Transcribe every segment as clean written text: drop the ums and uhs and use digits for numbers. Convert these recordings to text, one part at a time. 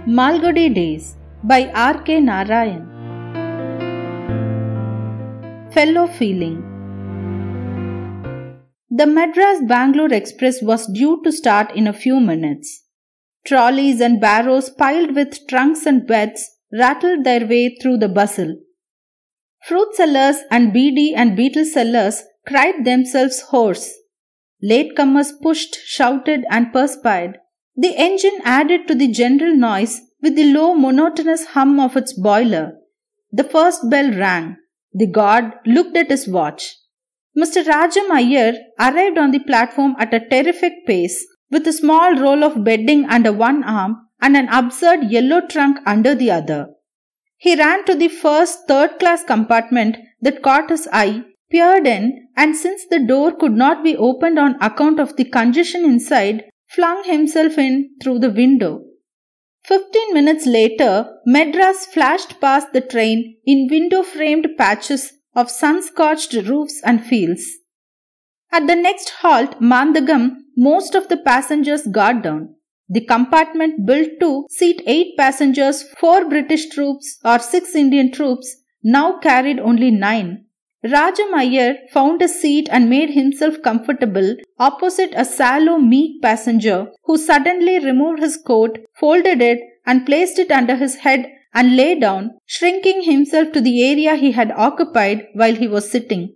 Malgudi Days by R.K. Narayan. Fellow Feeling. The Madras-Bangalore Express was due to start in a few minutes. Trolleys and barrows piled with trunks and beds rattled their way through the bustle. Fruit sellers and beedi and beetle sellers cried themselves hoarse. Latecomers pushed, shouted and perspired. The engine added to the general noise with the low monotonous hum of its boiler. The first bell rang. The guard looked at his watch. Mr. Rajam Iyer arrived on the platform at a terrific pace with a small roll of bedding under one arm and an absurd yellow trunk under the other. He ran to the first third-class compartment that caught his eye, peered in, and since the door could not be opened on account of the congestion inside, flung himself in through the window. 15 minutes later, Madras flashed past the train in window-framed patches of sun-scorched roofs and fields. At the next halt, Mandagam, most of the passengers got down. The compartment built to seat 8 passengers, 4 British troops or 6 Indian troops, now carried only 9. Rajam Iyer found a seat and made himself comfortable opposite a sallow, meek passenger who suddenly removed his coat, folded it and placed it under his head and lay down, shrinking himself to the area he had occupied while he was sitting.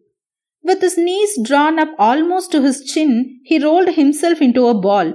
With his knees drawn up almost to his chin, he rolled himself into a ball.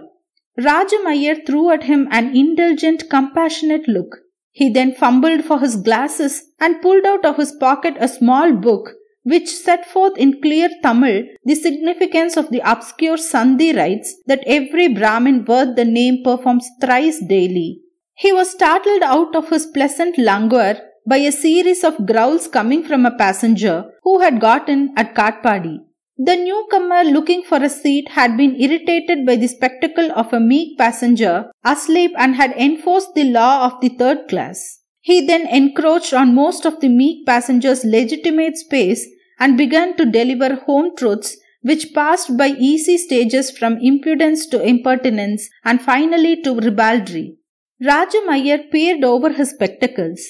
Rajam Iyer threw at him an indulgent, compassionate look. He then fumbled for his glasses and pulled out of his pocket a small book which set forth in clear Tamil the significance of the obscure Sandhi rites that every Brahmin worth the name performs thrice daily. He was startled out of his pleasant languor by a series of growls coming from a passenger who had got in at Katpadi. The newcomer looking for a seat had been irritated by the spectacle of a meek passenger asleep and had enforced the law of the third class. He then encroached on most of the meek passenger's legitimate space and began to deliver home truths which passed by easy stages from impudence to impertinence and finally to ribaldry. Rajam Iyer peered over his spectacles.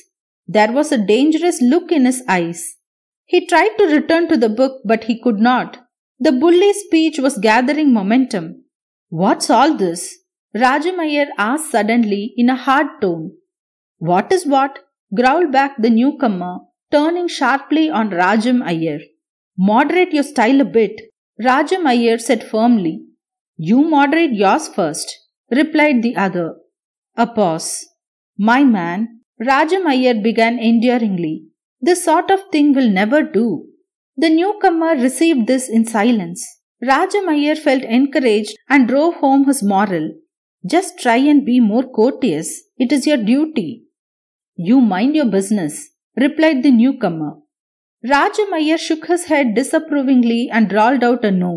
There was a dangerous look in his eyes. He tried to return to the book, but he could not. The bully's speech was gathering momentum. "What's all this?" Rajam Iyer asked suddenly in a hard tone. "What is what?" growled back the newcomer, turning sharply on Rajam Iyer. "Moderate your style a bit," Rajam Iyer said firmly. "You moderate yours first," replied the other. A pause. "My man," Rajam Iyer began endearingly, "this sort of thing will never do." The newcomer received this in silence. Rajam Iyer felt encouraged and drove home his moral. "Just try and be more courteous. It is your duty." "You mind your business," replied the newcomer. Rajam Iyer shook his head disapprovingly and drawled out a no.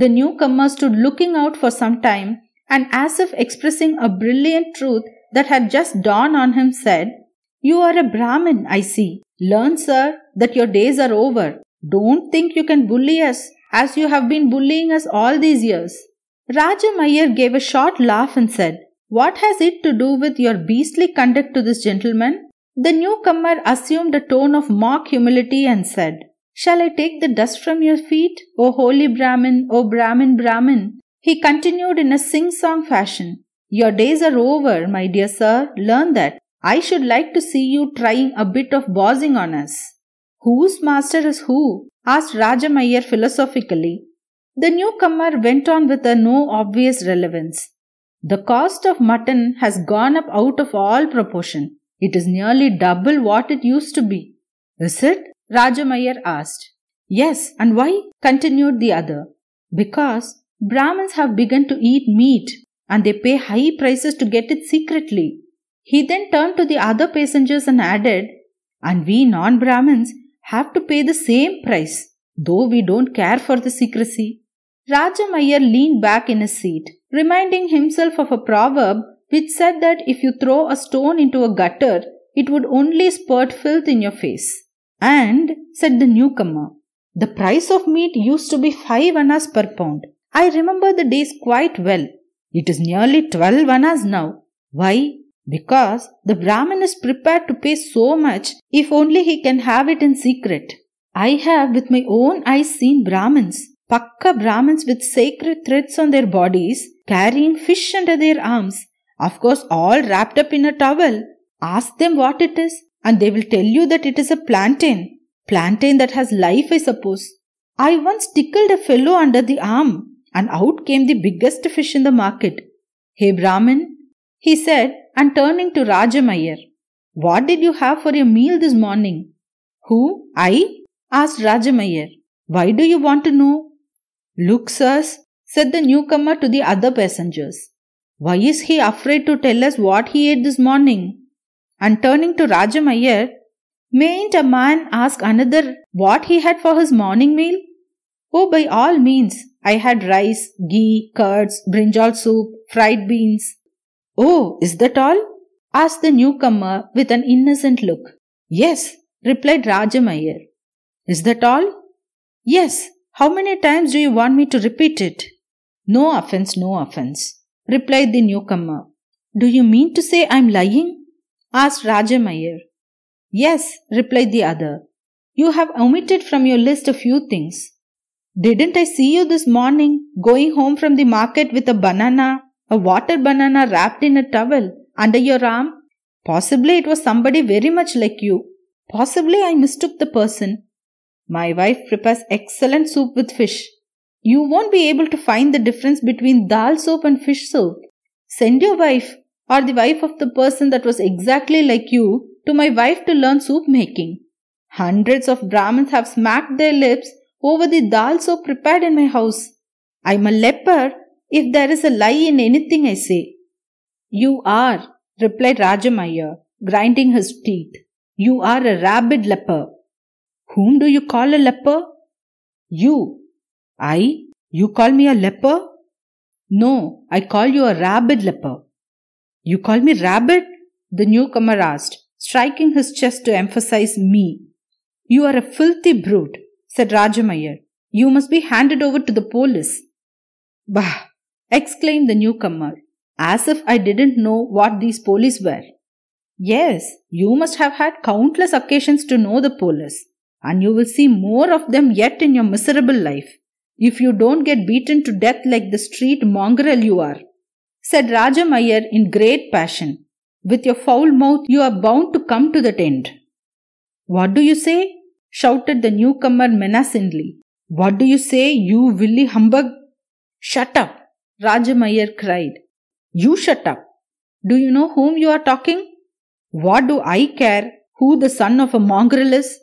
The newcomer stood looking out for some time and as if expressing a brilliant truth that had just dawned on him said, "You are a Brahmin, I see. Learn, sir, that your days are over. Don't think you can bully us as you have been bullying us all these years." Rajam Iyer gave a short laugh and said, "What has it to do with your beastly conduct to this gentleman?" The newcomer assumed a tone of mock humility and said, "Shall I take the dust from your feet, O holy Brahmin, O Brahmin?" He continued in a sing-song fashion, "Your days are over, my dear sir. Learn that. I should like to see you trying a bit of bossing on us." "Whose master is who?" asked Rajam Iyer philosophically. The newcomer went on with a no obvious relevance. "The cost of mutton has gone up out of all proportion. It is nearly double what it used to be." "Is it?" Rajam Iyer asked. "Yes, and why?" continued the other. "Because Brahmins have begun to eat meat and they pay high prices to get it secretly." He then turned to the other passengers and added, "And we non-Brahmins have to pay the same price, though we don't care for the secrecy." Rajam Iyer leaned back in his seat, reminding himself of a proverb which said that if you throw a stone into a gutter, it would only spurt filth in your face. "And," said the newcomer, "the price of meat used to be 5 annas per pound. I remember the days quite well. It is nearly 12 annas now. Why, Because the Brahmin is prepared to pay so much if only he can have it in secret. I have with my own eyes seen Brahmins, Pakka Brahmins with sacred threads on their bodies, carrying fish under their arms, of course all wrapped up in a towel. Ask them what it is and they will tell you that it is a plantain. Plantain that has life, I suppose. I once tickled a fellow under the arm and out came the biggest fish in the market. Hey Brahmin, he said, and turning to Rajamayar, what did you have for your meal this morning? Who? I? Asked Rajamayar. Why do you want to know? Look, sirs, said the newcomer to the other passengers. Why is he afraid to tell us what he ate this morning? And turning to Rajamayar, mayn't a man ask another what he had for his morning meal? Oh, by all means, I had rice, ghee, curds, brinjal soup, fried beans. Oh, is that all? Asked the newcomer with an innocent look. Yes, replied Rajamayar. Is that all? Yes. How many times do you want me to repeat it? No offense, no offense, replied the newcomer. Do you mean to say I am lying? Asked Rajamayar. Yes, replied the other. You have omitted from your list a few things. Didn't I see you this morning going home from the market with a water banana wrapped in a towel under your arm? Possibly it was somebody very much like you. Possibly I mistook the person. My wife prepares excellent soup with fish. You won't be able to find the difference between dal soup and fish soup. Send your wife or the wife of the person that was exactly like you to my wife to learn soup making. Hundreds of Brahmins have smacked their lips over the dal soup prepared in my house. I am a leper if there is a lie in anything I say. You are, replied Rajamayar, grinding his teeth. You are a rabid leper. Whom do you call a leper? You. I? You call me a leper? No, I call you a rabid leper. You call me rabid? The newcomer asked, striking his chest to emphasize me. You are a filthy brute, said Rajamayar. You must be handed over to the police. Bah! Exclaimed the newcomer, as if I didn't know what these police were. Yes, you must have had countless occasions to know the police, and you will see more of them yet in your miserable life, if you don't get beaten to death like the street mongrel you are, said Rajamayar in great passion. With your foul mouth you are bound to come to that end. What do you say? Shouted the newcomer menacingly. What do you say, you willy humbug? Shut up, Rajamayar cried. You shut up. Do you know whom you are talking? What do I care who the son of a mongrel is?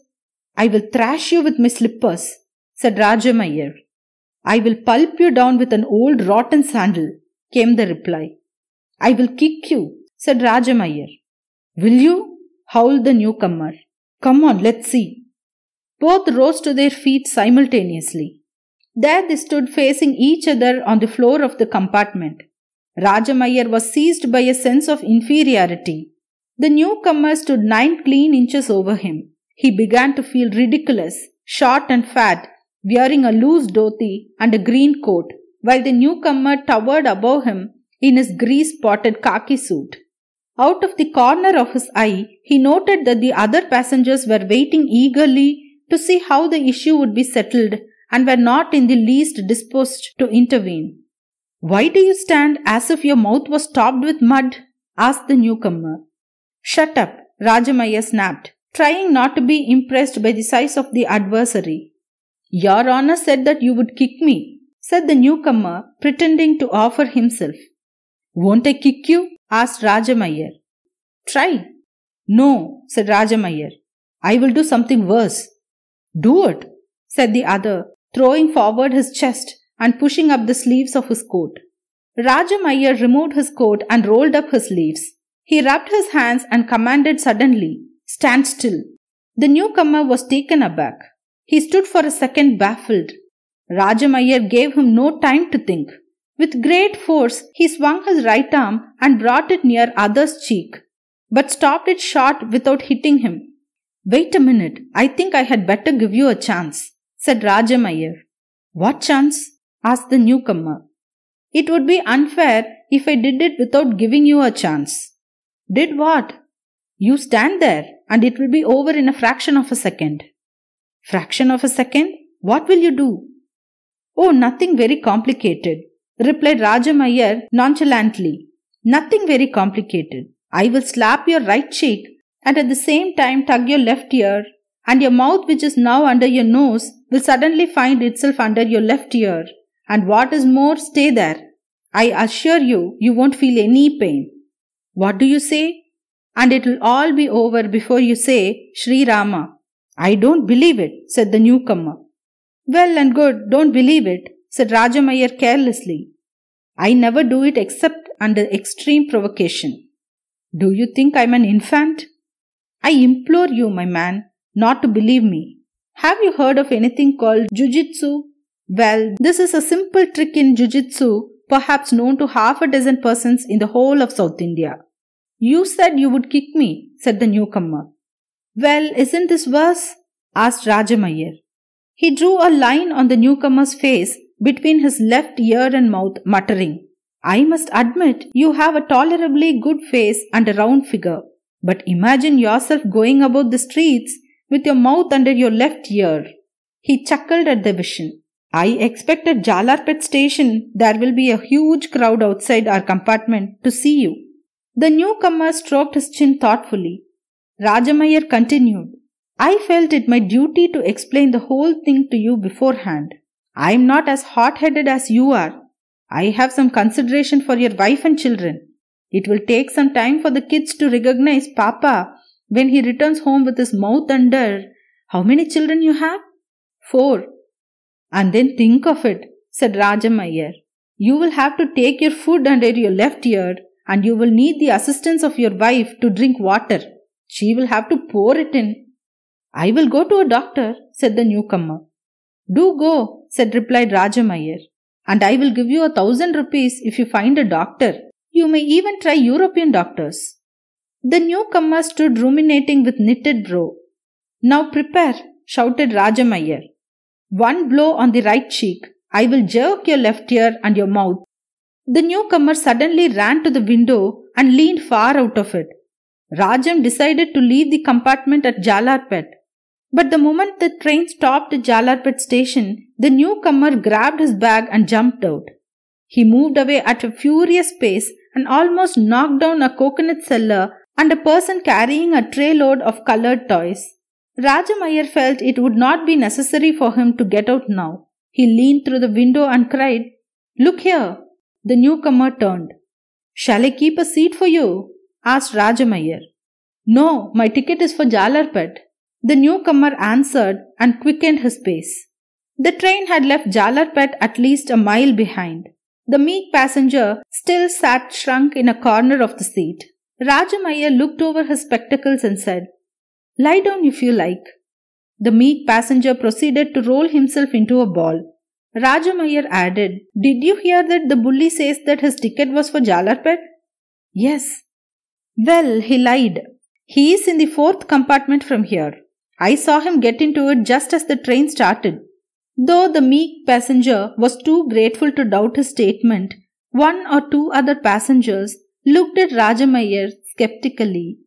I will thrash you with my slippers, said Rajamayar. I will pulp you down with an old rotten sandal, came the reply. I will kick you, said Rajamayar. Will you? Howled the newcomer. Come on, let's see. Both rose to their feet simultaneously. There they stood facing each other on the floor of the compartment. Rajamayar was seized by a sense of inferiority. The newcomer stood 9 clean inches over him. He began to feel ridiculous, short and fat, wearing a loose dhoti and a green coat, while the newcomer towered above him in his grease-spotted khaki suit. Out of the corner of his eye, he noted that the other passengers were waiting eagerly to see how the issue would be settled and were not in the least disposed to intervene. Why do you stand as if your mouth was stopped with mud? Asked the newcomer. Shut up, Rajamayar snapped, trying not to be impressed by the size of the adversary. Your Honor said that you would kick me, said the newcomer, pretending to offer himself. Won't I kick you? Asked Rajamayar. Try. No, said Rajamayar. I will do something worse. Do it, said the other, throwing forward his chest and pushing up the sleeves of his coat. Rajamayar removed his coat and rolled up his sleeves. He rubbed his hands and commanded suddenly, Stand still. The newcomer was taken aback. He stood for a second baffled. Rajamayar gave him no time to think. With great force, he swung his right arm and brought it near other's cheek, but stopped it short without hitting him. Wait a minute, I think I had better give you a chance, said Rajamayar. What chance? Asked the newcomer. It would be unfair if I did it without giving you a chance. Did what? You stand there and it will be over in a fraction of a second. Fraction of a second? What will you do? Oh, nothing very complicated, replied Rajamayar nonchalantly. Nothing very complicated. I will slap your right cheek and at the same time tug your left ear, and your mouth, which is now under your nose, will suddenly find itself under your left ear. And what is more, stay there. I assure you, you won't feel any pain. What do you say? And it will all be over before you say Sri Rama. I don't believe it, said the newcomer. Well and good, don't believe it, said Rajamayar carelessly. I never do it except under extreme provocation. Do you think I'm an infant? I implore you, my man, not to believe me. Have you heard of anything called Jujitsu? Well, this is a simple trick in Jujitsu, perhaps known to half a dozen persons in the whole of South India. You said you would kick me, said the newcomer. Well, isn't this worse? Asked Rajamayar. He drew a line on the newcomer's face between his left ear and mouth, muttering, I must admit you have a tolerably good face and a round figure. But imagine yourself going about the streets with your mouth under your left ear. He chuckled at the vision. I expect at Jalarpet station there will be a huge crowd outside our compartment to see you. The newcomer stroked his chin thoughtfully. Rajamayar continued, I felt it my duty to explain the whole thing to you beforehand. I am not as hot-headed as you are. I have some consideration for your wife and children. It will take some time for the kids to recognize Papa when he returns home with his mouth under. How many children you have? 4. And then think of it, said Rajamayar. You will have to take your food under your left ear and you will need the assistance of your wife to drink water. She will have to pour it in. I will go to a doctor, said the newcomer. Do go, replied Rajamayar. And I will give you 1,000 rupees if you find a doctor. You may even try European doctors. The newcomer stood ruminating with knitted brow. Now prepare, shouted Rajamayar. One blow on the right cheek. I will jerk your left ear and your mouth. The newcomer suddenly ran to the window and leaned far out of it. Rajam decided to leave the compartment at Jalarpet. But the moment the train stopped at Jalarpet station, the newcomer grabbed his bag and jumped out. He moved away at a furious pace and almost knocked down a coconut seller and a person carrying a tray load of coloured toys. Rajamayar felt it would not be necessary for him to get out now. He leaned through the window and cried, Look here! The newcomer turned. Shall I keep a seat for you? Asked Rajamayar. No, my ticket is for Jalarpet. The newcomer answered and quickened his pace. The train had left Jalarpet at least a mile behind. The meek passenger still sat shrunk in a corner of the seat. Rajamayar looked over his spectacles and said, Lie down if you like. The meek passenger proceeded to roll himself into a ball. Rajamayar added, Did you hear that the bully says that his ticket was for Jalarpet? Yes. Well, he lied. He is in the 4th compartment from here. I saw him get into it just as the train started. Though the meek passenger was too grateful to doubt his statement, 1 or 2 other passengers looked at Rajamayar skeptically.